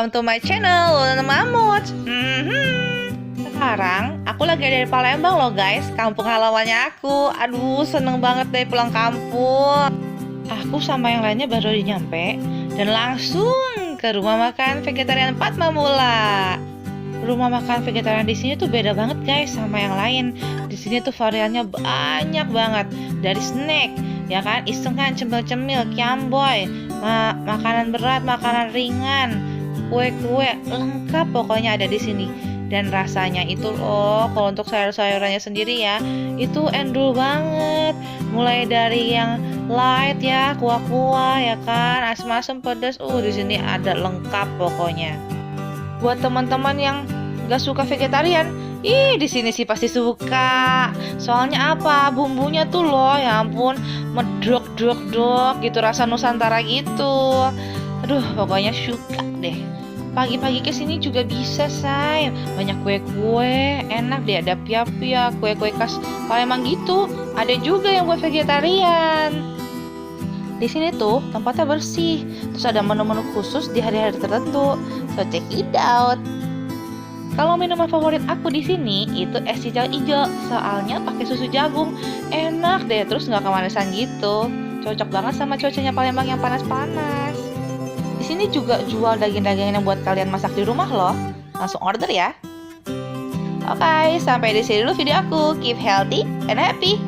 welcome to my channel Luna Mamut. Sekarang aku lagi ada di Palembang loh guys, kampung halamannya aku. Aduh, seneng banget deh pulang kampung. Aku sama yang lainnya baru nyampe dan langsung ke rumah makan vegetarian Patmamula. Rumah makan vegetarian di sini tuh beda banget guys sama yang lain. Di sini tuh variannya banyak banget, dari snack, ya kan, iseng kan, cemil-cemil, kiamboy, makanan berat, makanan ringan, kue-kue, lengkap pokoknya ada di sini. Dan rasanya itu loh, kalau untuk sayur-sayurannya sendiri ya, itu endul banget. Mulai dari yang light ya, kuah-kuah ya kan, asam-asam, pedas, di sini ada lengkap pokoknya. Buat teman-teman yang gak suka vegetarian, di sini sih pasti suka. Soalnya apa? Bumbunya tuh loh, ya ampun, medok-dok-dok gitu, rasa Nusantara gitu. Aduh, pokoknya suka deh. Pagi-pagi kesini juga bisa, say. Banyak kue-kue, enak deh, ada pia-pia, kue-kue khas Palembang gitu. Ada juga yang buat vegetarian. Di sini tuh tempatnya bersih, terus ada menu-menu khusus di hari-hari tertentu. So check it out. Kalau minuman favorit aku di sini itu es cincau ijo, soalnya pakai susu jagung, enak deh, terus nggak kemanisan gitu. Cocok banget sama cuacanya Palembang yang panas-panas. Di sini juga jual daging-dagingan yang buat kalian masak di rumah loh. Langsung order ya. Oke, sampai di sini dulu video aku. Keep healthy and happy.